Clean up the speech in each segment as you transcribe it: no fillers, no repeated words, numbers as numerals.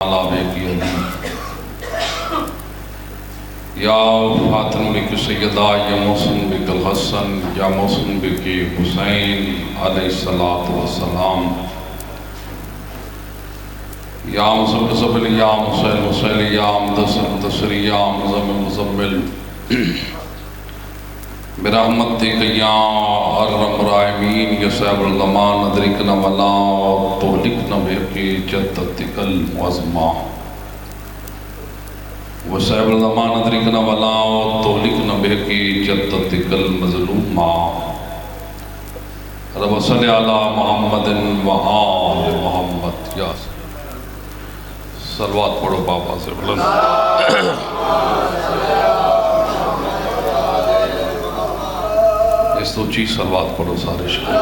یا فاطم بک سیدہ یا محسن بک الحسن یا محسن بک حسین علیہ السلام یا مصبل یا مسل یا مدثر یا مزمل برحمتک یا ارحم الراحمین یا صاحب الزمان ادرکنا ولا تہلکنا بحقیقتک المعظمہ وصحب الزمان ادرکنا ولا تہلکنا بحقیقتک المظلومہ رب صلی علی محمد و آل محمد یا صلوات پڑھو بابا سے بلند اس تو چیز صلوات پڑھو سارے شکر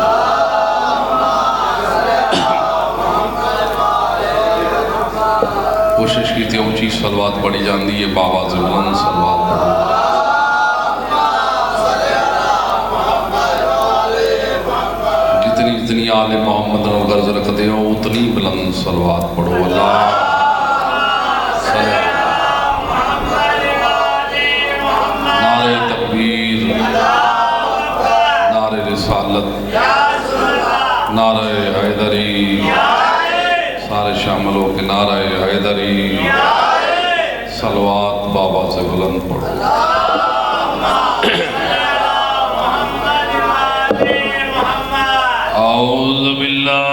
کوشش کی تھی اونچی صلوات پڑھی جاندی ہے بابا سے بلند صلوات پڑھو جتنی آل محمد نے غرض رکھ دے ہو اتنی بلند صلوات پڑھو اللہ نعرہ تکبیر نعرہ رسالت نعرہ حیدری سارے شامل ہو کے نعرہ حیدری صلوات بابا سے بلند پڑھو اعوذ باللہ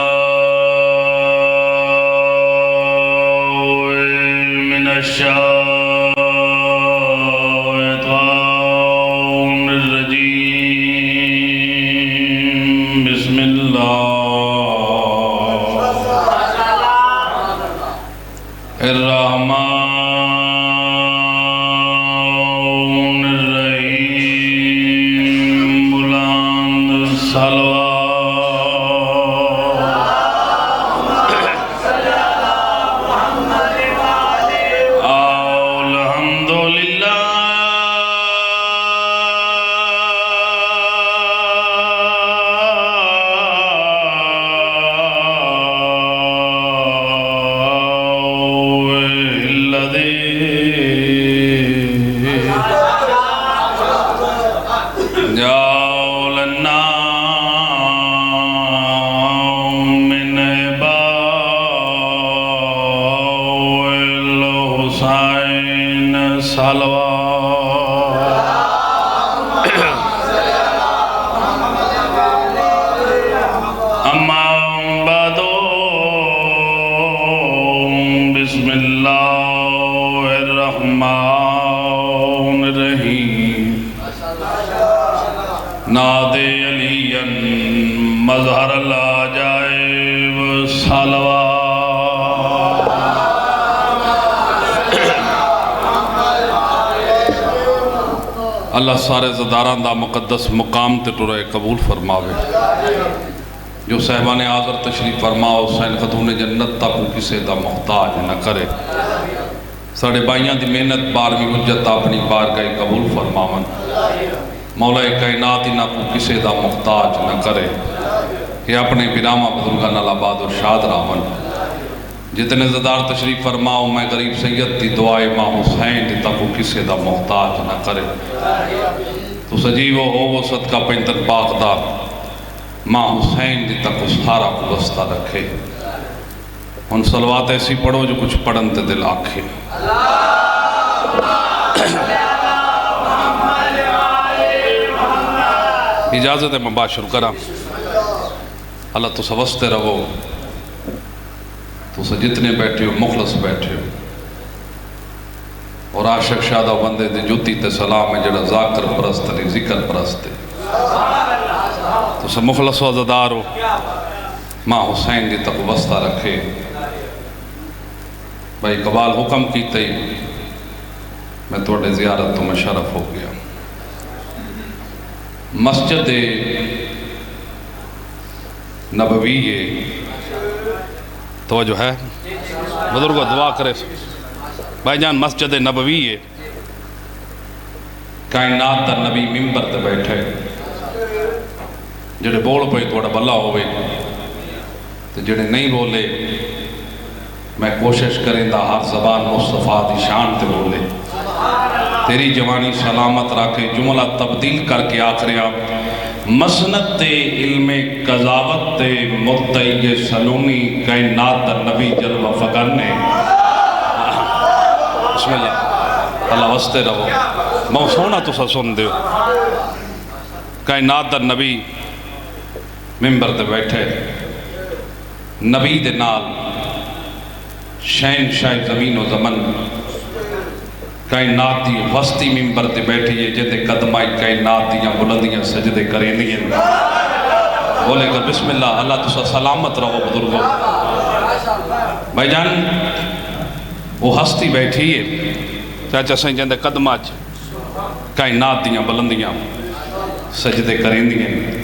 من الشیطان الرجیم بسم اللہ الرحمن الرحیم بلند صلوات نادے علی مظہر العجائب صلوات اللہ سارے زداران دا مقدس مقام تے ٹرے قبول فرماوے جو صاحبان آذر تشریف فرماؤ حسین خاتون جنت تاکو کسے دا محتاج نہ کرے ساڑھے بائیاں دی محنت بارویں حجت اپنی بارگاہ قبول فرماون مولا کائنات نہ کو کسے دا محتاج نہ کرے کہ اپنے برامہ بزرگان آباد و شاد راون جتنے زدار تشریف فرماؤ میں غریب سید دی دعائے ماں حسین دی تاکو کسے دا محتاج نہ کرے تو سجیو ہو وہ صدقہ پینتن باغدار ماں حسین دی تاکو سارا کو بستہ رکھے ان صلوات ایسی پڑھو جو کچھ پڑھن تے دل آکھے اجازت ہے میں بات شروع کرا اللہ تو سوستے رہو تو سے جتنے بیٹھے ہو مخلص بیٹھے ہو اور عاشق شادہ بندے دے جوتی تے سلام ہے جڑا ذاکر پرست نہیں ذکر پرستے تو سے مخلص و عزدار ہو ماں حسین دی تک وسطہ رکھے بھائی قبال حکم کیتے ہی میں توڑے زیارت تو میں شرف ہو گیا مسجد نبوی توجہ ہے بزرگو دعا کرے بھائی جان مسجد نبوی کائنات دا نبی ممبر تے بیٹھے جڑے بول پہ تھوڑا بلا ہوئے تو جڑے نہیں بولے میں کوشش کریں دا ہر زبان مصطفیٰ دی شان تے بولے، تیری جوانی سلامت رکھے، جملہ تبدیل کر کے آخریاں مسند تے علم قضاوت تے مدعی سلونی کائنات در نبی جلوہ فگرنے۔ بسم اللہ، اللہ وستے رہو، میں سونا تو سا سن دیو۔ کائنات در نبی ممبر تے بیٹھے، نبی دے نال شہنشاہ زمین و زمن کائنات دی وسطی ممبر تے بیٹھی ہے، جدے قدمائی کائنات دیاں بلندیاں سجدے کریں دیاں۔ بولے کر بسم اللہ، اللہ تو سلامت رہو بزرگو۔ بھائی جان وہ ہستی بیٹھی ہے چاچا سائیں جندے قدمات کائنات دیاں بلندیاں سجدے کریں دیاں۔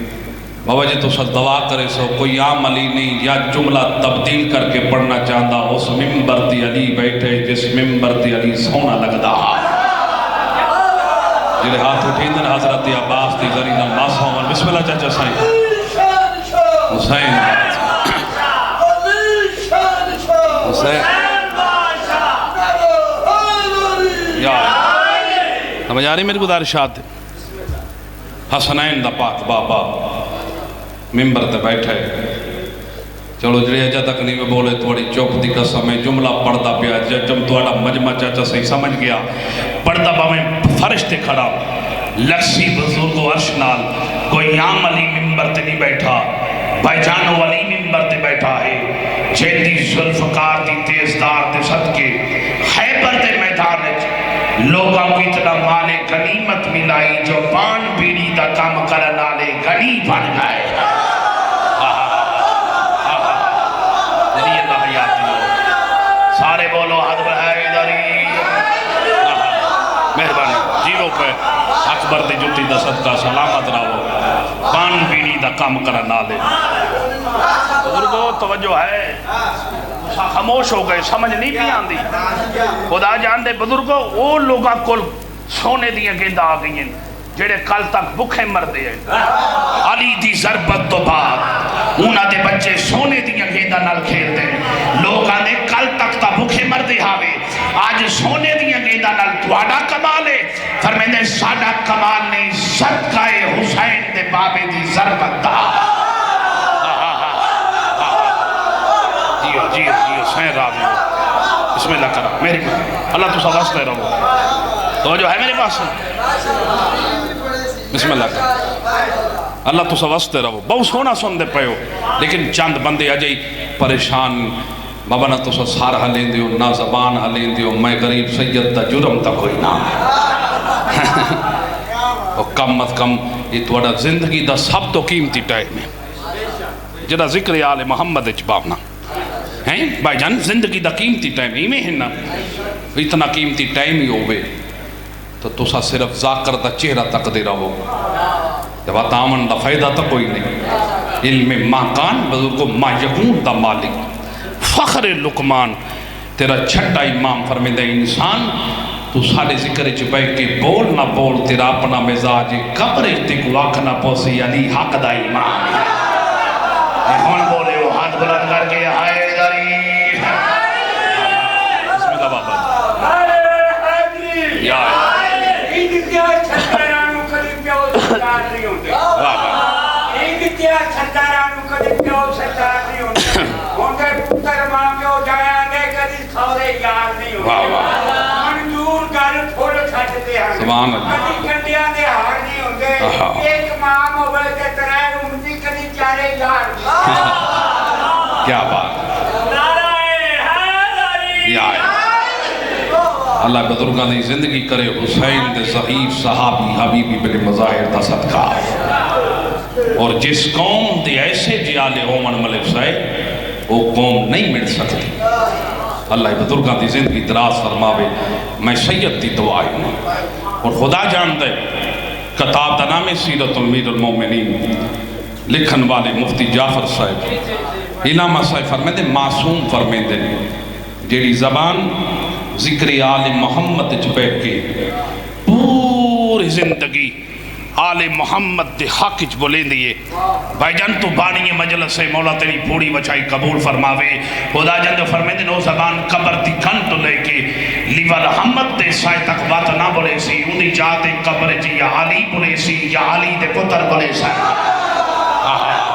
بابا جی تو سب دعا کرے سو کوئی عام علی نہیں یا جملہ تبدیل کر کے پڑھنا چاہتا، اس ممبر تی علی بیٹھے جس ممبر تی علی سونا لگدا۔ جلے ہاتھ اٹھیں دن حضرت عباس تی زرین اللہ سوان۔ بسم اللہ چاچا سائیں حسین حسین یا سمجھ آ رہی میری گزارشات؟ حسنین دا پاک بابا ممبر تے بیٹھے، چلو جڑے اجا تک نہیں میں بولے تھوڑی چوک دی قسم ہے، جملہ پڑھتا پیا جب توڑا مجمع چاچا صحیح سمجھ گیا، پڑھتا پا میں فرشتے کھڑا لکسی بزرگ و عرش نال، کوئی عام علی ممبر تے نہیں بیٹھا، بھائی جانو علی ممبر تے بیٹھا ہے، جیدی ذوالفقار دی تیزدار تے صدقے خیبر تے میدان لوگاں کو اتنا مالے غنیمت ملائی جو پان بیڑی دا کام کرنالے غنی بن گئے۔ سارے بولو حضب حیدری، مہربانی جیو پہ اکبر دی جوتی دا صدقہ سلامت رہو، پان بیڑی دا کام کرنالے۔ بزرگو توجہ ہے، خاموش ہو گئے، سمجھ نہیں بھی آن دی۔ خدا جان دے بزرگو وہ لوگاں کل سونے دیاں گیندہ آ گئی ہیں جڑے کل تک بکھے مر دے ہیں۔ علی دی ضربت تو بعد انہاں دے بچے سونے دیاں گیندہ نال کھیل دے، لوگاں دے کل تک تا بکھے مر دے ہاوے، آج سونے دیاں گیندہ نال توڑا کمال ہے۔ فرمیندے ساڑا کمال نے صدقہ حسین دے بابے دی ضربت دا۔ جیو سین راضی ہو، بسم اللہ کرا میری اللہ تو سواستے رہو، تو جو ہے میرے پاس بسم اللہ کرا اللہ تو سواستے رہو۔ بہت سونا سن دے پہو، لیکن چند بندے اجائی پریشان، بابا نہ تو سار حلیں دیو نہ زبان حلیں دیو، میں غریب سید تا جرم تا کوئی نام اور کم از کم یہ توڑا زندگی دا سب تو قیمتی ٹائم ہے جڑا ذکر آل محمد اچبابنا ہیں بھائی جان، زندگی دا قیمتی ٹائم ہی میں ہے نا، اتنا قیمتی ٹائم ہی ہوئے تو تسا صرف ذاکر دا چہرہ تک دے رہو، جب آتامن دا فائدہ تا کوئی نہیں۔ علم ما کان بزرگو ما یکون دا مالک، فخر لقمان تیرا چھٹا امام فرمیدہ انسان تو سارے ذکر چپے کے بول نہ بول، تیرا اپنا مزاج قبر تک واقع نہ پوسی، علی حق دا امام ہے۔ ہون بولے وہ ہاتھ بلند کر کے حیدری، بسم اللہ بابا یا سبحان اللہ کیا بات اللہ بزرگاں دی زندگی کرے حسین دے ضعیف صحابی حبیبی بن مظاہر دا صدقہ، اور جس قوم دے ایسے جیالے ہومن ملک صاحب وہ قوم نہیں مل سکتی۔ اللہ بزرگاں دی زندگی دراز فرماوے، میں سید دی دعائی ہوں، اور خدا جانتا ہے کتاب دا نام سیرت امیر المومنین لکھن والے مفتی جعفر صاحب علامہ صاحب فرمیندے معصوم فرمیندے جیڑی زبان ذکر آل محمد چ بیٹھ کے پوری زندگی آل محمد دے حق چ بولیں دیئے بھائی جان تو بانی مجلس سے مولا تیری پوڑی وچائی قبول فرماوے خدا جان جو فرمائے دے نو زبان قبر دی کھن تو لے کے لیوال حمد دے سائے تک بات نہ بولے سی انہی جاتے قبر چی یا علی بولے سی یا علی دے پتر بولے سی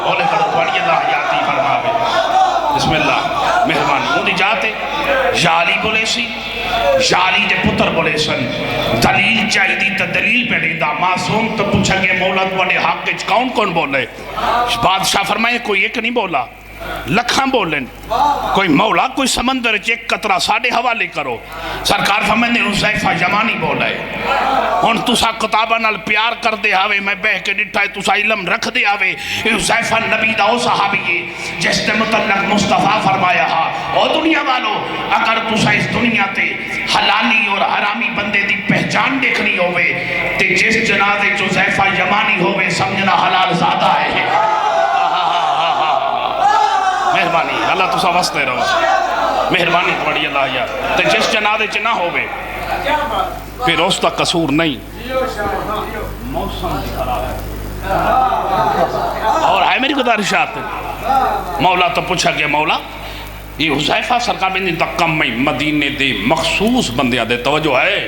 بولے کرو توڑی اللہ حیاتی فرماوے بسم اللہ مہربانی انہی جاتے یا علی بولے سی یا علی دے پتر بولے سن دلیل چاہی دی تا دلیل پہ نہیں دا معصوم تو پوچھا کہ مولا دوڑے حق کے کون کون بولے بادشاہ فرمائے کوئی ایک نہیں بولا لکھاں بولن کوئی مولا کوئی سمندر ایک قطرہ ساڑھے حوالے کرو سرکار فرمائے نے حذیفہ یمانی بولا ہے ہن تسا کتابہ نال پیار کر دے آوے میں بہ کے ڈٹھا ہے تسا علم رکھ دے آوے حذیفہ نبی دا او صحابی ہے جس نے متعلق مصطفیٰ فرمایا ہا او دنیا والو اگر تسا اس دنیا تے حلالی اور حرامی بندے دی پہچان دیکھنی ہوئے تے جس جنازے حذیفہ یمانی ہوئے سمجھنا حلال زیادہ ہے مہربانی اللہ تسا واسطے رہو مہربانی پڑی اللہ یا تے جس جنازے چ نہ ہوئے پھر اس کا قصور نہیں موسم خراب ہے اور ہے میری گزارشات مولا تو پوچھا کہ مولا یہ حذیفہ سرکار میں نہیں تکم میں مدینے دے مخصوص بندیاں دے توجہ ہے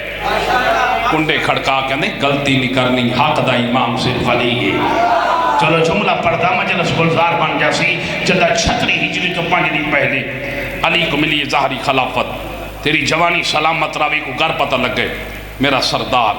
کنڈے کھڑکا کے نہیں غلطی نہیں کرنی حق دا امام صرف علی ہے چلو جملہ پڑھتا مجلس گلزار بن جاسی جدہ چھتری ہجری تو 5 دن پہلے علی کو ملی ظاہری خلافت تیری جوانی سلامت راوی کو گر پتہ لگ گئے میرا سردار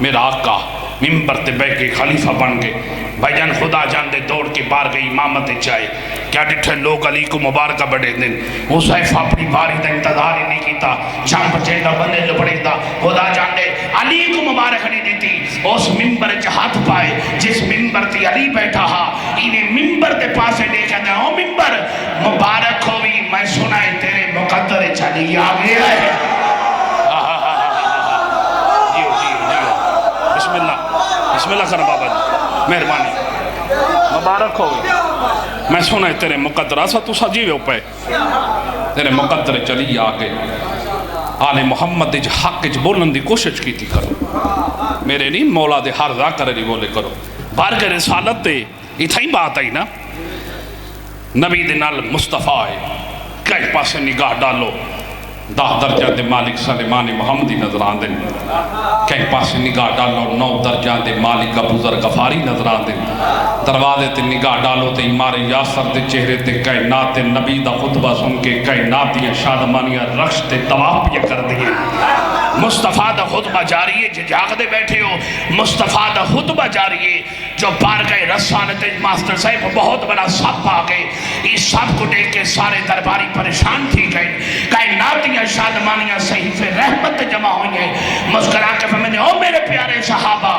میرا آقا ممبر تے بے کے خلیفہ بن گئے بھائی جان خدا جان دے دوڑ کے بار گئی امامت چاہے کیا ڈٹھے لوگ علی کو مبارکہ بڑھے دن حذیفہ اپنی باری دا انتظار ہی نہیں کیتا جان بچے دا بندے جو بڑھے دا خدا جان دے علی کو مبارک نہیں دیتی اس ممبر ہاتھ پائے جس ممبر تی علی بیٹھا ہا انہیں ممبر دے پاسے دیکھا دے او ممبر مبارک ہوئی میں سنائے تیرے مقدر چلی آگے ہے بسم اللہ کرم بابا جی مہربانی مبارک ہوئی میں سنا ہے تیرے مقدر ایسا تو سجیوے اوپے تیرے مقدر چلی آگے آل محمد جی حق جی بولن دی کوشش کی تھی کرو میرے نہیں مولا دے ہر ذاکر دی بولے کرو بارگہ رسالت دے اتھا ہی بات آئی نا نبی دے نال مصطفیٰ ہے کئی پاسے نگاہ ڈالو 10 درجہ دے مالک سلیمان محمدی نظر آن دن کہیں پاس نگاہ ڈالو 9 درجہ دے مالک ابو ذر غفاری نظر آن دن دروازے تے نگاہ ڈالو تے امار یاسر دے چہرے تے کائنات نبی دا خطبہ سن کے کائناتیاں شادمانیاں رخش تے طواف یہ کر دیئے مصطفیٰ دا خطبہ جاری ہے جو جاگ دے بیٹھے ہو مصطفیٰ دا خطبہ جاری ہے جو بار گئے رسالت ماسٹر صاحب بہت بڑا سب آ گئے اس سب کو دیکھ کے سارے درباری پریشان تھی گئے کائناتیاں شادمانیاں صحیف رحمت جمع ہوئی ہیں مسکرا کے فرماتے ہیں او میرے پیارے صحابہ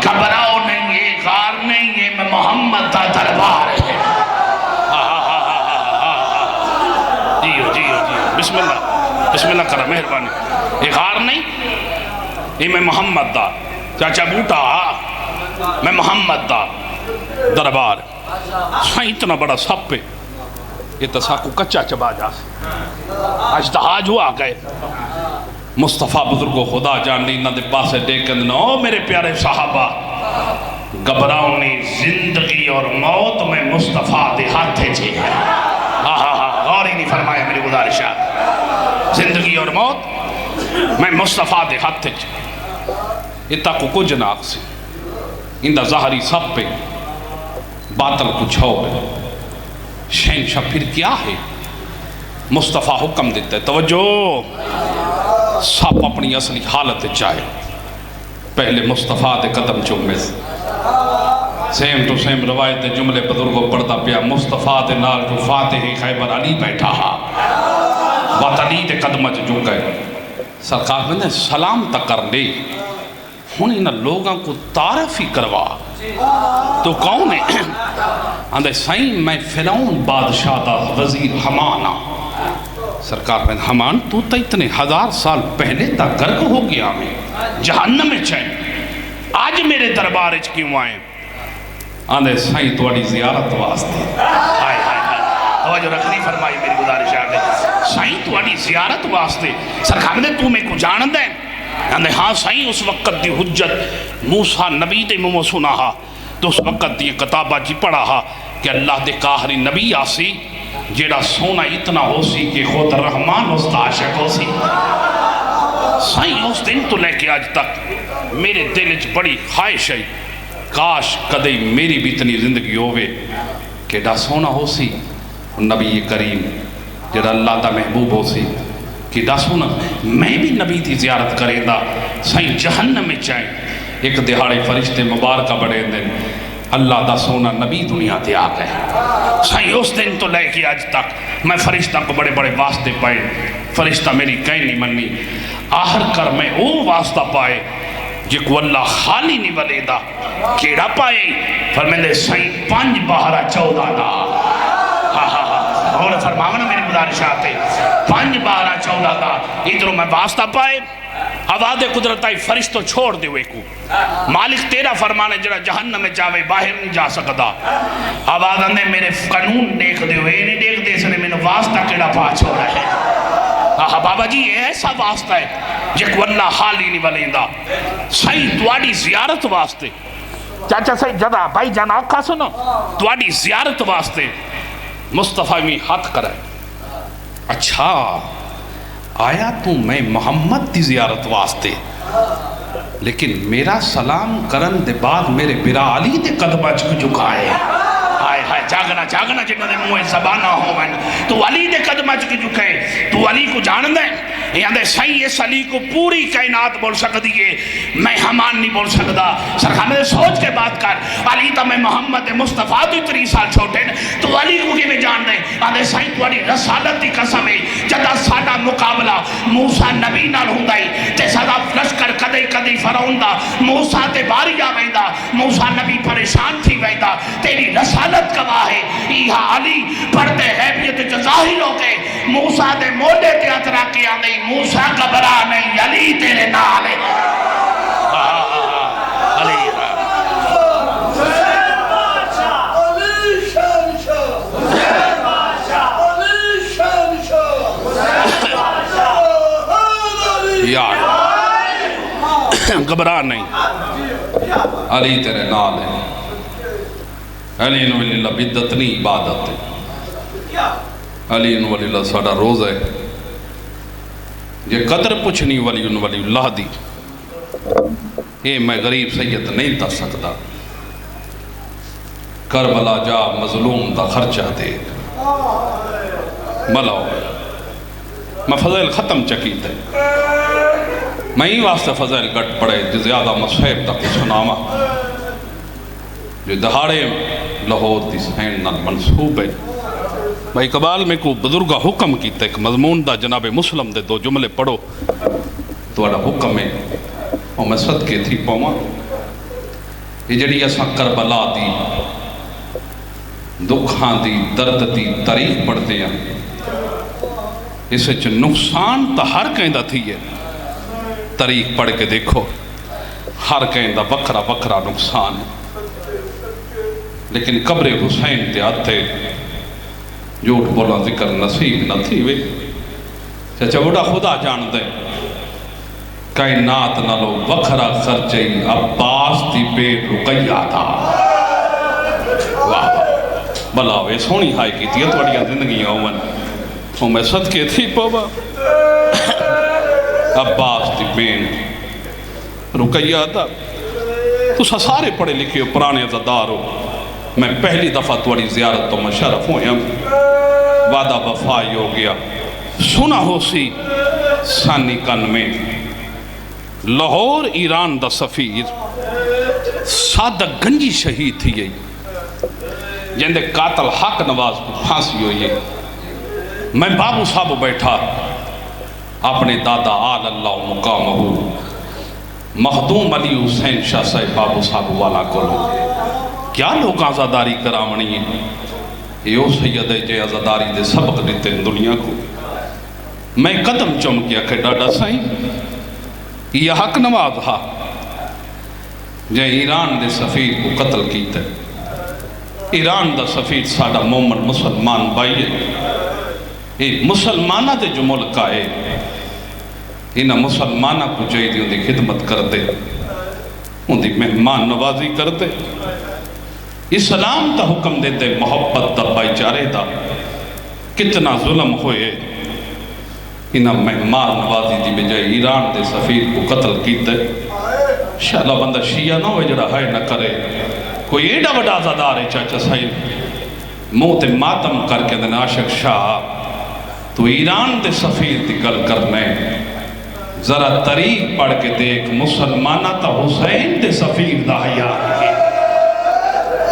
گھبراؤ نہیں ہے غار نہیں ہے میں محمد دا دربار ہے جیو بسم اللہ کرا مہربانی یہ غار نہیں یہ میں محمد دا چاچا بوٹا میں محمد دا دربار سائیں اتنا بڑا سب پہ یہ تساکو کچا چبا جا اجتہاج ہوا گئے مصطفیٰ بزرگو خدا جان لی نہ دے پاسے دیکھن او میرے پیارے صحابہ گھبراؤ نہیں زندگی اور موت میں مصطفیٰ دے ہاتھے چھے غور ہی نہیں فرمایا میری گزارشات زندگی اور موت میں مصطفیٰ دے ہاتھے چھے اتنا کو کچھ ناک سے اندہ ظاہری سب پہ باطل کچھ ہو گئے شہنشاہ پھر کیا ہے مصطفیٰ حکم دیتا ہے توجہ سب اپنی اصلی حالت چاہے پہلے مصطفیٰ دے قدم چومے سے سیم تو سیم روایت جملے بزرگوں پڑھتا پیا مصطفیٰ دے نال جو فاتح خیبر علی بیٹھا ہا بات علی دے قدم جو گئے سرکار میں نے سلام تک کر لے ہونی نہ لوگاں کو تعریف ہی کروا تو کون ہے اندھے سائیں میں فرعون بادشاہ دا وزیر حمانہ سرکار میں حمان تو تا اتنے 1000 سال پہلے تا گرگ ہو گیا میں جہنم میں چاہیں آج میرے دربار اچھ کیوں آئیں آندھے سائیں تو اڑی زیارت واسطے آئے توجہ رکھنی فرمائی میری گزارش آگے سائیں تو اڑی زیارت واسطے سرکار میں تو میں کو جان دیں آندے ہاں سائیں اس وقت دی حجت موسیٰ نبی دے منہ سنا ہا تو اس وقت دی کتابہ جی پڑھا ہا کہ اللہ دے قاہری نبی آسی جیڑا سونا اتنا ہو سی کہ خود رحمان اس دا عاشق ہو سی. سائیں اس دن تو لے کے آج تک میرے دل اچ بڑی خواہش ہے کاش کدے میری بھی اتنی زندگی ہوئے کہ ڈا سونا ہو سی نبی کریم جڑا اللہ دا محبوب ہو سی کہ ڈا سونا میں بھی نبی دی زیارت کرے دا. سائیں جہنم میں چاہیں ایک دہاڑے فرشتے مبارکہ بڑے دن اللہ دا سونا نبی دنیا تے آ گئے. سائیں اس دن تو لے کے آج تک میں فرشتہ کو بڑے بڑے واسطے پائے فرشتہ میری کہیں نہیں مننی آخر کر میں او واسطہ پائے جے کو اللہ خالی نہیں ولے دا کیڑا پائے فرمیندے سائیں 5 12 14 دا اور فرماونا میری گزارشات ہے 5 12 14 دا ادھروں میں واسطہ پائے آواز قدرت آئی فرشتوں چھوڑ دے ہوئے کو مالک تیرا فرمانے جڑا جہنم میں جاوے باہر نہیں جا سکتا. آواز آنے میرے قانون دیکھ دے ہوئے نہیں دیکھ دے سنے میں نے واسطہ کیڑا پا چھوڑا ہے. بابا جی ایسا واسطہ ہے جے کو اللہ حالی نہیں بلیندہ. سائی تواڈی زیارت واسطے چاچا سائی جدا بھائی جان آکھا سنو تواڈی زیارت واسطے مصطفیٰ میں ہاتھ کرے. اچھا آیا تو میں محمد دی زیارت واسطے لیکن میرا سلام کرن دے بعد میرے برا علی دے قدمہ جھکائے. ہائے ہائے جاگنا جاگنا جنہوں نے منہ زبانہ ہو من تو علی دے قدمہ جھکائے تو علی کو جان دیں یہاں سائیں اس علی کو پوری کائنات بول سکتی ہے میں ہمان نہیں بول سکتا. سرخہ میں سوچ کے بات کر علی تا میں محمد مصطفیٰ تو 3 سال چھوٹے تو علی کو کی میں جان دیں آدھے سائیں تواڈی رسالت دی قسم ہے جدا ساڈا مقابلہ موسیٰ نبی نال ہوندا ہے تے سدا لشکر کدے کدے فرعون دا موسیٰ تے باری آ ویندا موسیٰ نبی پریشان تھی ویندا تیری رسالت گواہ ہے. یہاں علی پڑھتے حیبیت ظاہر ہو کے موسیٰ دے موڈے تے اترا کے آندے موسیٰ گھبرا نہیں علی تیرے نال ہے. علی گھبرا نہیں علی تیرے نال ہے. علی ولی اللہ بدت نہیں عبادت ہے. علی ولی اللہ ساڑا روز ہے یہ قدر پوچھنی ولی اللہ دی یہ میں غریب سید نہیں تا سکتا. کربلا جا مظلوم دا خرچہ دے ملاؤ میں فضائل ختم چکیت ہے میں ہی واسطہ فضائل گٹ پڑے جو زیادہ مصحیب تک سناما جو دہاڑے لاہور دی سین نال منصوب ہے. بھائی اقبال میں کو بزرگا حکم کیتا ایک مضمون دا جناب مسلم دے 2 جملے پڑھو تو اڑا حکم ہے اور میں صدقے تھی پاؤں یہ جڑی اساں کربلا دی دکھاں دی درد دی تاریخ پڑھتے ہیں اس وچ نقصان تا ہر کہیں دا تھی ہے. تاریخ پڑھ کے دیکھو ہر کہیں دا بکرا بکرا نقصان ہے لیکن قبر حسین تے آتے جھوٹ بولا ذکر نصیب نہ تھی وے. چچا بڑا خدا جان دے کائنات نہ لو بکرا خرچے عباس دی بے رقیہ تھا. واہ بلا وے سونی ہائی کی تھی توڑیاں زندگیاں ہوئن اور میں صدقے تھی پاوا عباس دی بین رقیہ تھا. تو سارے پڑھے لکھے ہو پرانے عزدار ہو میں پہلی دفعہ توڑی زیارت تو مشرف ہویا وعدہ وفائی ہو گیا. سنا ہو سی سانی کن میں لاہور ایران دا سفیر صادق گنجی شہید تھی گئی جن دے قاتل حق نواز کو پھانسی ہوئی ہے. میں بابو صاحب بیٹھا اپنے دادا آل اللہ مقامہو مخدوم علی حسین شاہ صاحب بابو صاحب والا کولو کیا لوگ آزاداری کرامنی ہیں یہ سید جے آزاداری دے سبق دیتے ہیں دنیا کو. میں قدم چم کیا کہ ڈاڈا سائیں یہ حق نواز ہا جے ایران دے سفیر کو قتل کیتے. ایران دا سفیر ساڑا مومن مسلمان بائی ہے یہ مسلمانہ دے جو ملک آئے انہاں مسلمانہ کو چاہیے ان کی خدمت کر دے، ان کی مہمان نوازی کر دے، اسلام تا حکم دیتے محبت دا بھائی چارے دا، کتنا ظلم ہوئے انہاں مہمان نوازی دی بجائے ایران دے سفیر کو قتل کیتے۔ شاءاللہ بندہ شیعہ نہ ہوئے جڑا ہائے نہ کرے، کوئی ایڈا وڈا زدار ہے چاچا صاحب منہ تے ماتم کر کے دن عاشق شاہ تو ایران دے سفیر دی گل کرنے ذرا تاریخ پڑھ کے دیکھ، مسلمانہ تا حسین دے سفیر دا حیا ہے۔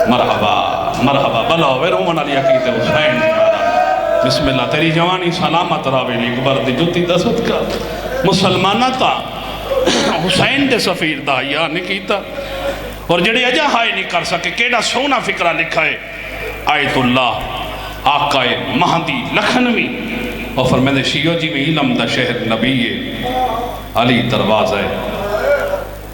مرحبا مرحبا بلا ہوئے رومن علی عقید حسین دیارا، بسم اللہ تیری جوانی سلامت راوے لی اکبر دی جتی دا صدقہ، مسلمانہ تا حسین دے سفیر دا حیا نہیں کیتا، اور جڑے اجا ہائے نہیں کر سکے، کیڑا سونا فکرہ لکھا ہے آیت اللہ آقا مہدی لکھنوی، اور فرمیدے شیعہ جی میں علم دا شہر نبی علی دروازہ ہے،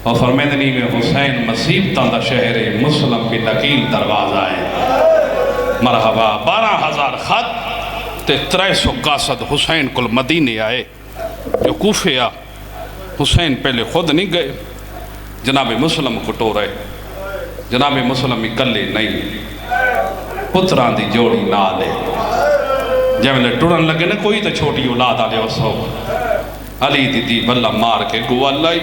اور فرمیدے نہیں میں حسین مصیبتاں دا شہر مسلم بن عقیل دروازہ ہے۔ مرحبا 12,000 خط تے 300 قاصد حسین کل مدینے آئے، جو کوفے آ حسین پہلے خود نہیں گئے، جناب مسلم کو ٹورے، جناب مسلم اکلے نہیں، پتران دی جوڑی نہ لے، جب لے ٹورن لگے نا کوئی تو چھوٹی اولاد آلے وسو، علی دی دی بلہ مار کے گو اللہ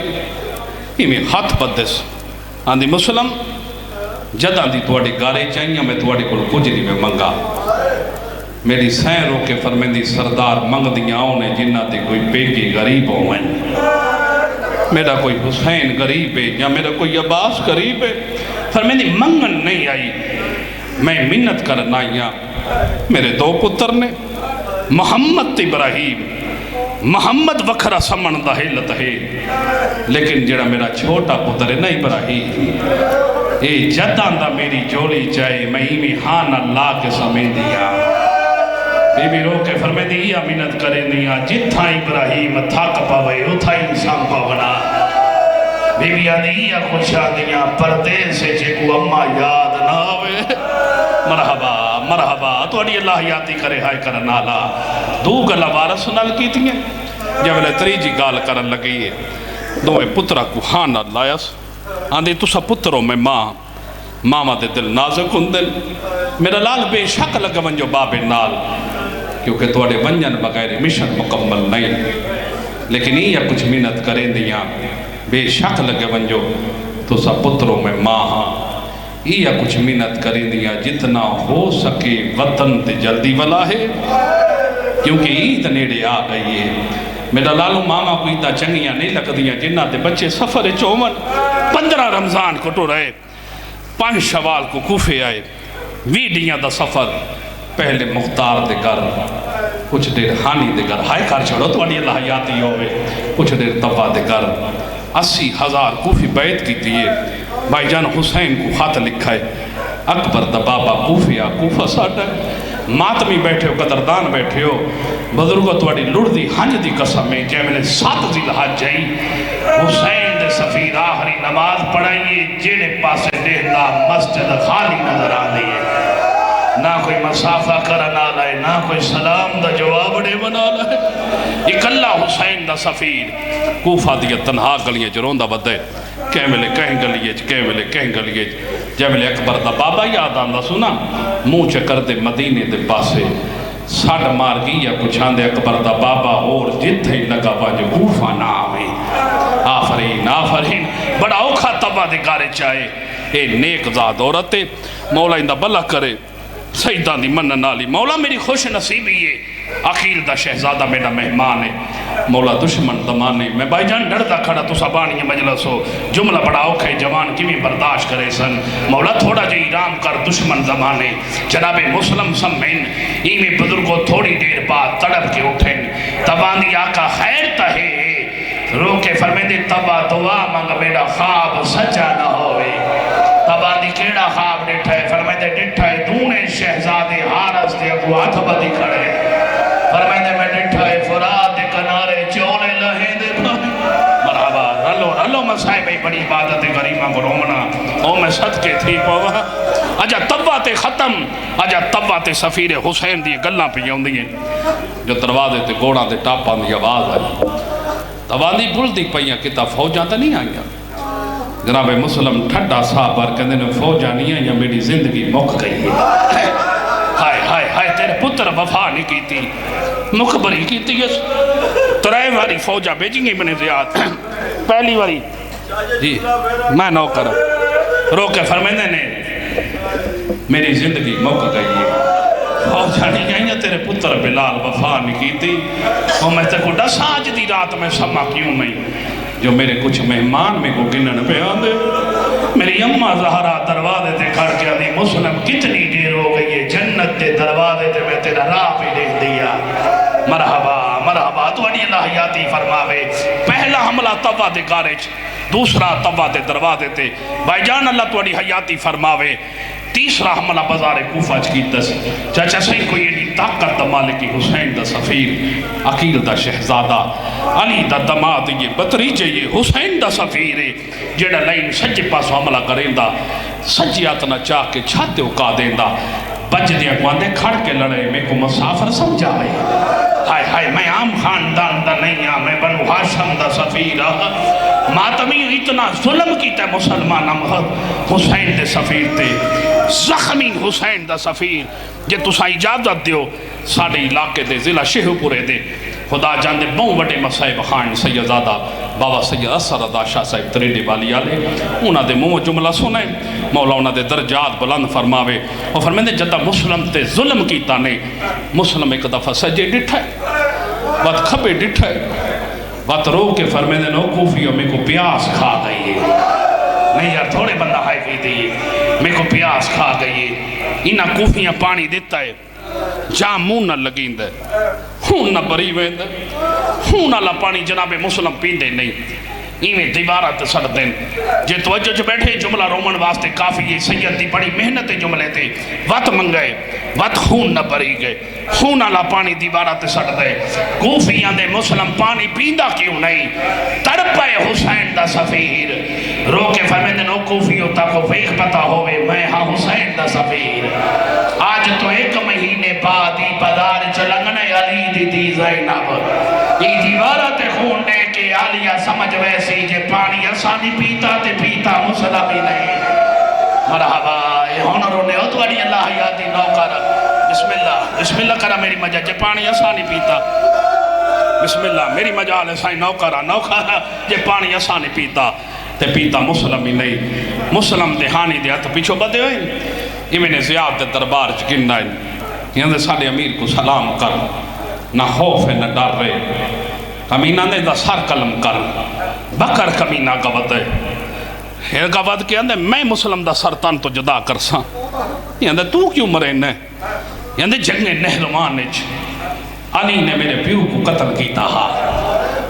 ہی میں خط بدس آندھی مسلم جدہ دی توڑی گارے چاہیے میں توڑی کل کجری میں منگا، میری سین رو کے فرمیندی سردار منگ دیاں ہونے جنہ دی کوئی پیکی غریب ہوئیں، میرا کوئی حسین غریب ہے یا میرا کوئی عباس غریب ہے، فرمیندی منگن نہیں آئی، میں منت کرنا آئیا، میرے 2 پتر نے محمد ابراہیم، محمد وکھرا سمن دا حلت ہے، لیکن جڑا میرا چھوٹا پتر ہے نا ابراہیم، اے جدان دا میری جوڑی چاہے میں ہی میں ہاں اللہ کے سمیں دیا، بی بی رو کے فرمے دیا منت کرے دیا، جتھا ابراہیم تھاک پاوے اتھا انسان پاونا، بی بی آدھیا خوشا دیا پردے سے جے کو اممہ یاد نہ ہوئے، مرحبا مرحبا تو اڈی اللہ یادی کرے ہائے کرن آلا، دو گلہ وارس نال کی تھی ہیں، جب لے تریجی گال کرن لگی ہے، دوئے پترہ کو ہاں لائس، آندھی تسا پتروں میں ماما دے دل نازک ہن دل، میرا لال بے شک لگا ونجو باب نال، کیونکہ توڑے ونجن بغیر مشن مکمل نہیں، لیکن یہ کچھ منت کریں دیاں، بے شک لگے ونجو تو سا پتروں میں ہاں، یہ کچھ منت کریں دیاں جتنا ہو سکے وطن تے جلدی والا ہے، کیونکہ عید نیڑے آ گئی ہے، میرا لالو ماما کو اتنا چنگیاں نہیں لگ دیاں جنہ دے بچے سفر چومن، 15 رمضان کو تو رہے، 5 شوال کو کوفے آئے، 20 ڈیاں دا سفر، پہلے مختار دے گھر، کچھ دیر ہانی دے گھر، ہائے کار چھوڑو تو اڈی اللہ یاتی ہوئے، کچھ دیر تبا دے گھر، 80,000 کوفی بیعت کی دیئے، بھائی جان حسین کو خط لکھا ہے، اکبر دا بابا کوفیا کوفہ ساٹھا ہے، ماتمی بیٹھے ہو قدردان بیٹھے ہو، بزرگو توڑی لڑ دی ہنج دی قسم میں جے میں نے 7 ذی الحج جائی، حسین دے سفیر آخری نماز پڑھائیے، جیڑے پاسے دیکھتا مسجد خالی نظر آنے نہ کوئی مسافہ کرنا لائے، نہ کوئی سلام دا جواب دے بنا لائے، اکلہ حسین دا سفیر کوفہ دیا تنہا گلیے جرون دا بدے، کہیں ملے کہیں گلیج، کہیں ملے کہیں گلیج، جب ملے اکبر دا بابا یاد آندہ سنا، منہ چکر دے مدینے دے پاسے، ساڑھ مار گیا کچھ آندے اکبر دا بابا اور جت ہی لگا باج کوفہ نہ آوے، آفرین آفرین، بڑا اوکھا تبا دے گارے چاہے، اے نیک زاد عورتے، مولا اندہ بلا کرے، سیدان دی منن نالی، مولا میری خوش نصیبی ہے، عقیل دا شہزادہ میرا مہمان ہے، مولا دشمن دمانے، میں بھائی جان ڈردا کھڑا تو سبانی مجلس ہو، جملہ بڑا اوکھے جوان کی بھی برداشت کرے سن، مولا تھوڑا جو ایرام کر دشمن دمانے، جناب مسلم سمین، ایمی بزرگوں تھوڑی دیر بعد تڑپ کے اٹھیں، تباندی آقا خیر تہے، رو کے فرمے دے تبا دعا مانگ میرا خواب سچا نہ ہوئے، تباندی کیڑا خواب ڈٹھا ہے، فرمے دے ڈٹھا ہے دونے شہزادے حارس دے اگو ہاتھ بدی کھڑے، فرمے دے میں ڈٹھا ہے فرات دے کنارے چولے لہے دے بھائی، مرحبا رلو مسائے بھئی بڑی عبادت غریبہ کو رومنا، او میں صدقے تھی پوا، اجا تبا تے ختم، اجا تبا تے سفیر حسین دی گلہ پہ یوں دیئے، جو دروازے تے گوڑا تے ٹاپاں دی آواز آئی، آوازی بلدی پئیاں کتا فوجاں تا نہیں آئیاں جناب مسلم ٹھڈا صاحب بار کہندے نے فوجاں نہیں آئیاں میری زندگی مک گئی ہے ہائے ہائے ہائے تیرے پتر وفا نہیں کیتی مخبری کیتی ہے ترائے واری فوجہ بیجیں گے ابن زیاد پہلی واری جی میں نوکر رو کے فرمیندے نے میری زندگی مک گئی ہے فوجہ نہیں آئیاں تیرے پتر بلال وفا نہیں کیتی اور میں تے کو ڈس آج دی رات میں سما کیوں میں جو میرے کچھ مہمان میں کو گنن پہ آدھے میری اممہ زہرہ دروازے تے کھڑ کے آدھی مسلم کتنی دیر ہو گئی ہے جنت تے دروازے تے میں تیرا راہ پہ دیکھ دیا مرحبا مرحبا تو اڑی اللہ حیاتی فرماوے پہلا حملہ طبع دے کارج دوسرا طبع دے دروازے تے بھائی جان اللہ تو اڑی حیاتی فرماوے تیسرا حملہ بازار کوفہ کی دس چاچا صحیح کوئی یہ طاقت دا مالکی حسین دا سفیر عقیل دا شہزادہ علی دا دماد یہ بطریجے یہ حسین دا سفیر جیڑا لائن سجے پاسو حملہ کریں دا سجیات نہ چاہ کے چھاتے اکا دیں دا بج دیا گواندے کھڑ کے لڑے میں کو مسافر سمجھا ہے ہائے ہائے میں عام خاندان دا نہیں ہاں میں بنو ہاشم دا سفیر ماتمی اتنا ظلم کیتا ہے مسلمان حسین دے سفیر تے زخمی حسین دا سفیر جے تسا اجازت دیو ساڑے علاقے دے ضلع شہو پورے دے خدا جان دے بہت بڑے مسائب خان سیدزادہ بابا سید اثر ادا شاہ صاحب تریڈے والی آلے انہاں دے منہ جملہ سنیں مولا انہاں دے درجات بلند فرماوے اور فرمیندے جدہ مسلم تے ظلم کیتا نے مسلم ایک دفعہ سجے ڈٹھا ہے وقت کھپے ڈٹھا ہے وقت رو کے فرمیندے نو کوفیوں میں کو پیاس کھا گئی ہے نہیں یار تھوڑے بندہ ہائے کی دی میں کو پیاس کھا گئی ہے انہاں کوفیاں پانی دیتا ہے جہاں مون نہ لگین دے خون نہ بری وین دے خون اللہ پانی جناب مسلم پیندے نہیں ایویں دیوارات سڑ دیں جے توجہ جو بیٹھے جملہ رومن واسطے کافی یہ سید دی بڑی محنت جملے تھے وقت منگئے وقت خون نہ بری گئے خون اللہ پانی دیوارات سڑ دے کوفیاں دے مسلم پانی پیندہ کیوں نہیں تڑپے حسین دا سفیر رو کے فرمیندے نو کوفیوں تا کو ویخ پتا ہوئے میں ہاں حسین دا سفیر آج تو ایک مہینے بعد ہی پدار چلنگنے علی دی دی زینب یہ دیوارات خون نے کہ علیہ سمجھ ویسی جے پانی آسانی پیتا تے پیتا مسلم ہی نہیں مرحبا اے ہونروں نے او تو اڑی اللہ حیاتی نوکر بسم اللہ کرا میری مجھے جے پانی آسانی پیتا بسم اللہ میری مجال ایسائی نوکرہ جے پانی آسانی پیتا تے پیتا مسلم ہی نہیں مسلم دہانی دیا تو پیچھو بدے ہوئے ابن زیاد دے دربار چکنہ ہے یہاں دے ساڑے امیر کو سلام کر نہ خوف ہے نہ ڈر رہے کمینہ نے دا سار قلم کر بکر کمینہ گوت ہے یہ گوت کیا اندے میں مسلم دا سرطان تو جدا کر ساں یہ اندے تو کیوں مرے نے یہ اندے جنگ نہروان علی نے میرے پیو کو قتل کیتا ہا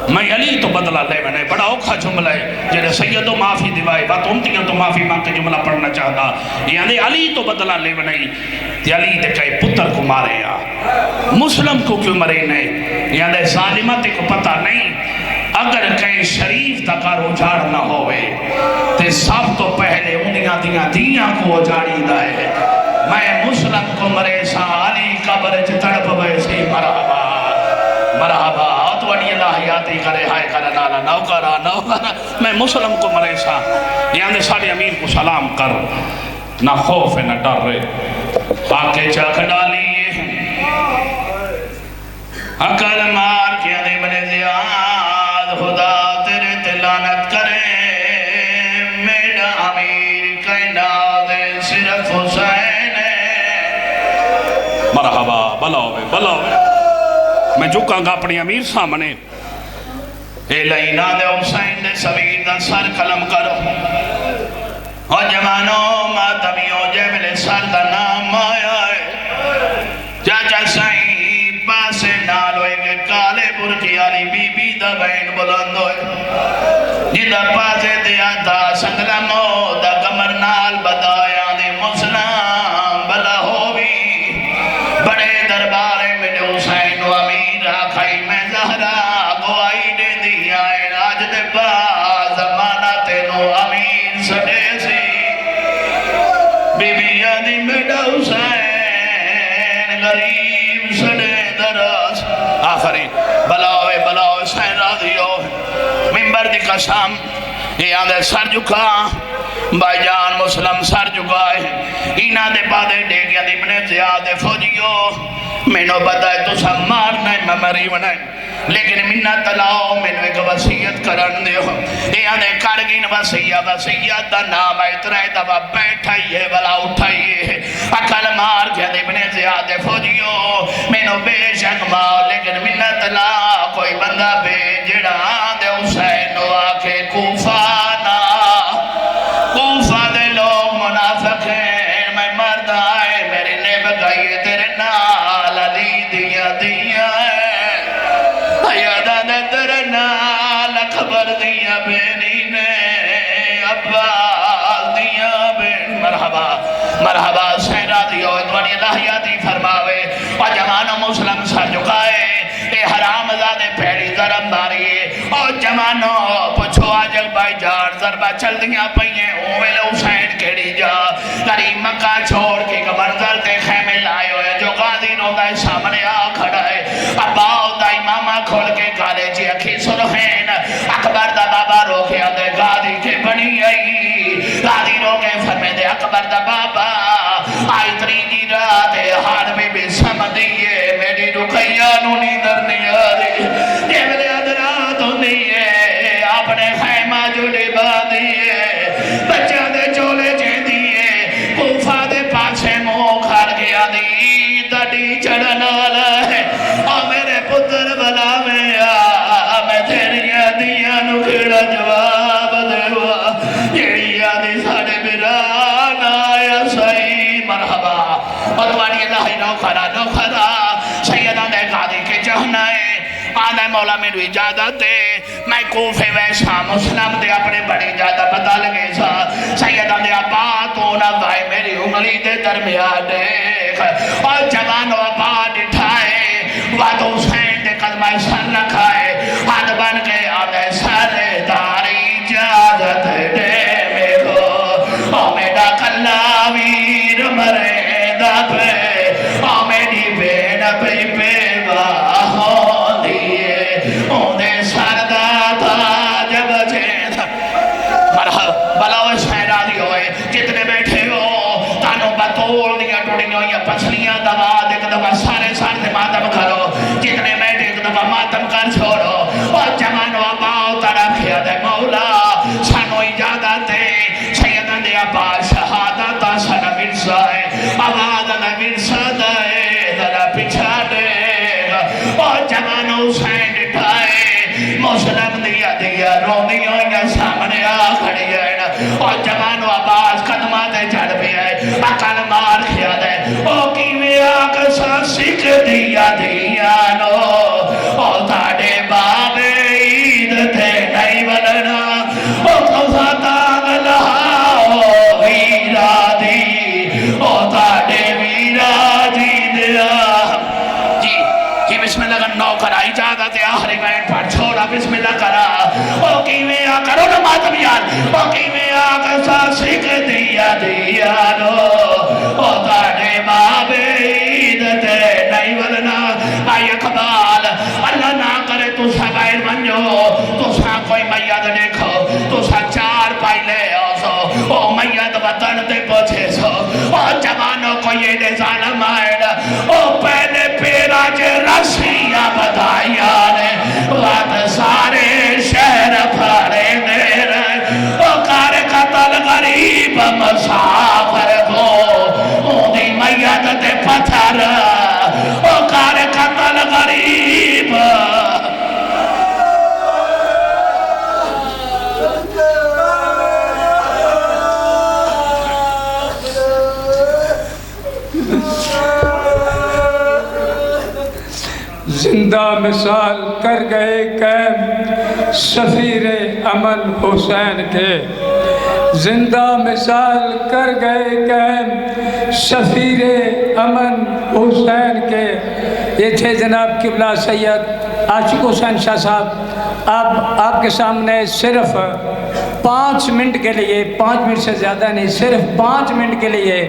میں علی تو بدلہ لے میں نے بڑا اوکھا جملہ ہے جنہیں سیدو معافی دیوائی بات امتیاں تو معافی مانگ کے جملہ پڑھنا چاہتا یعنی علی تو بدلہ لے میں نہیں تی علی دے کئی پتر کو مارے یا مسلم کو کیوں مرے نہیں یعنی ظالمت کو پتہ نہیں اگر کئی شریف تکار اجاڑ نہ ہوئے تے سب تو پہلے انیاں دیاں کو اجاڑی دائے میں مسلم کو مرے سا علی قبر تڑپ ویسی مرحبا مرحبا تو اڑی اللہ حیاتی کرے ہائے کرے نالا نوکرہ میں مسلم کو مرے سا یعنی ساڑے امیر کو سلام کر نہ خوف ہے نہ ڈر رہے آکے چاک ڈالیے عقل مار کیا دے بنے زیاد خدا تیرے تلانت کرے میرا امیر کہنا دے صرف حسین مرحبا بلاوے میں جھکاں گا اپنی امیر سامنے اے لئینا دے حسین دے سبیر دا سر قلم کرو اور جوانوں ماتمیوں جیبل سر دا نام آیا ہے چاچا سائیں پاسے نال ہوئے گے کالے برکی آلی بی بی دا بین بلند ہوئے جدہ پاسے دیا تھا سنگلمو دا کمر نال بدایا دے مسلم بلا ہوئی بڑے دربارے میں حسین و امیر آکھائی میں زہرہ گوائی دے دیا ہے راج دے با زمانہ تینو امیر سڑے سی بی بی آدھی میڈا حسین غریب سڑے درس آخری بلاوے سین راضی ہو قسم یہ آدھے سر جھکا بھائی جان مسلم سر جھکائے انہاں دے بادے ڈیگیا دی ابن زیاد فوجیو میں نو بتائے تو سب مارنا ہے میں مری بنائے لیکن منت لاؤ میں نے ایک وسیعت کرن دے ہو یہ آنے کارگین وسیعت دا نام اترائی دبا بیٹھائیے بلا اٹھائیے اکل مار گیا دے ابن زیاد فوجیو میں نو بے شک ماؤ لیکن منت لا کوئی بندہ بے جڑا دے حسین نو آکے کوفانا کوفہ دے لوگ منافق ہیں میں مرد آئے میری نے بگائیے تیرے نال علی دیا دیا ہے ایادہ نے تیرے نال خبر دیا بینی نے عباس دیا بین مرحبا مرحبا سیرہ دیو ادوانی اللہ یادی فرماوے اور جوان و مسلم سر جھکائے اے حرام زادے پیڑی ضرب ماریے اور جوانو پچھو آجک بھائی جان ضربہ چل دیا پہیے اویل حسین کیڑی جا قریب مکہ چھوڑ کے منظر تے خیمے لائے ہوئے جو غازی نو دائے سامنے آ کھڑا ہے اباؤ دا امامہ کھول کے کالے جی اکھی سرخین اکبر دا بابا روکے آدھے غازی کے بنی آئی غازی روکے فرمے دے اکبر دا بابا آئی تری دی رات ہار میں بھی سمدھیے میری رکیہ نو نیدر نہیں آدھی یہ میرے ادرات ہوندیے اپنے خیمہ جڑے باندھیے بچہ دے چولے چین دیئے کوفہ دے پاسے مو کھار گیا دی دڑی چڑھنال ہے اور میرے پتر بلا میں میں تیریا دیا نو کھڑا جواب دے ہوا جیڑی آدھی ساڑے بیران آیا صحیح مرحبا اور دوانی اللہ نو کھڑا سیدہ دے قادی کے جہنائے آدھے مولا میں روی اجازت دے میں کوفے ویسا مسلم دے اپنے بڑی اجازت بتا لگے سا سیدہ دے ابا تو نہ بھائی میری انگلی دے درمیان دیکھ اور جوانو ابا ڈٹھائے وعد حسین دے قدمہ سر رکھائے حد بن کے آدھے سر داری اجازت دے میرو اور میرا کلاویر مرے دا پہ اور میری بین پہ پچھلیاں دبا دیکھ دبا سارے سارے ماتم کرو جتنے بیٹھے ایک دبا ماتم کر چھوڑو اور جوانو اباؤ طرف خیاد مولا سانو اجازت دے سیدہ دے ابا شہادت سن ورسا ہے آواز نہ ورسا دے ذرا پچھا دے اور جوانو حسین اٹھائے مسلم دیا رونیوں یا سامنے آ کھڑی ہے اور جوانو عباس قدمات جڑ پہ ہے اکل مار خیاد ہے او کیوے آکا سا سکھ دیا نو او تاڑے بابے عید تھے نہیں ولنا او توسا تاگ لہاؤ ویرا دی او تاڑے ویرا دی دیا جی بسم اللہ کا نو کرا اجازت آخری بین پڑھ چھوڑا بسم اللہ کرا او کیوے آکا رو نماتم یاد او کیوے آکا سا سکھ دیا نو او تاڑے بابے عید تے نہیں ولنا آئی اقبال اللہ نہ کرے تو سا بائر منجو تو سا کوئی میاد دیکھو تو سا چار پائی لے آسو او میاد وطن تے پوچھے سو او جوانوں کو یہ دے ظالم آئے او پہلے پیرا جے رسیہ بدایا نے وات سارے شہر پھارے دے رہے او کار قتل غریب مسافر کو او دی میاد تے پتھر او کار قتل غریب زندہ مثال کر گئے قیم سفیر امن حسین کے زندہ مثال کر گئے قیم سفیر امن حسین کے یہ تھے جناب قبلہ سید عاشق حسین شاہ صاحب اب آپ کے سامنے صرف 5 منٹ کے لیے 5 منٹ سے زیادہ نہیں صرف 5 منٹ کے لیے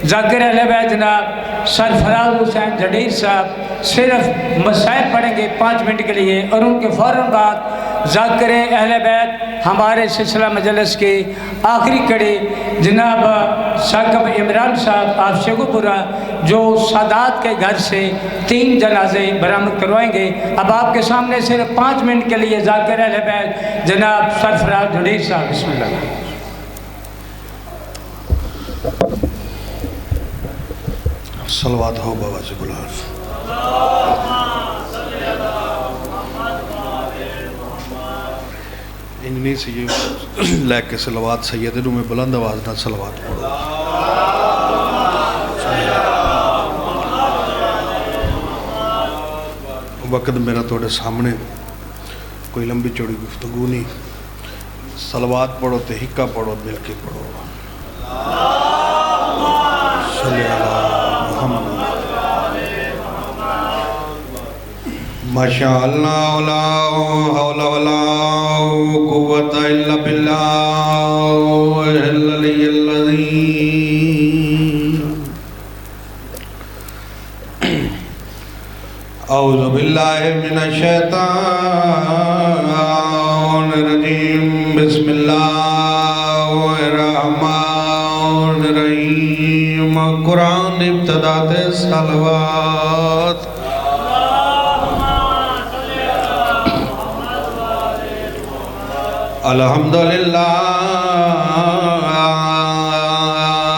ذاکر اہل بیت جناب سرفراز حسین جڈیر صاحب صرف مسائل پڑھیں گے 5 منٹ کے لیے اور ان کے فوراً بعد ذاکر اہل بیت ہمارے سلسلہ مجلس کی آخری کڑی جناب ثاقب عمران صاحب آپ شیخو پورہ جو سادات کے گھر سے 3 جنازے برآمد کروائیں گے۔ اب آپ کے سامنے صرف 5 منٹ کے لیے ذاکر اہل بیت جناب سرفراز ڈھونڈیر صاحب، بسم اللہ۔ صلوات ہو بابا سے گلار انجنی سے یہ لے کے صلوات سیدنوں میں بلند آواز نہ صلوات پڑھو۔ وقت میرا توڑے سامنے کوئی لمبی چوڑی گفتگو نہیں، صلوات پڑھو تے حکا پڑھو مل کے پڑھو۔ صلی اللہ محمد ماشاءاللہ لا حول ولا قوت الا باللہ العلی العظیم۔ اعوذ باللہ من الشیطان الرجیم، بسم اللہ الرحمن الرحیم۔ قرآن ابتدا تے صلوات۔ الحمدللہ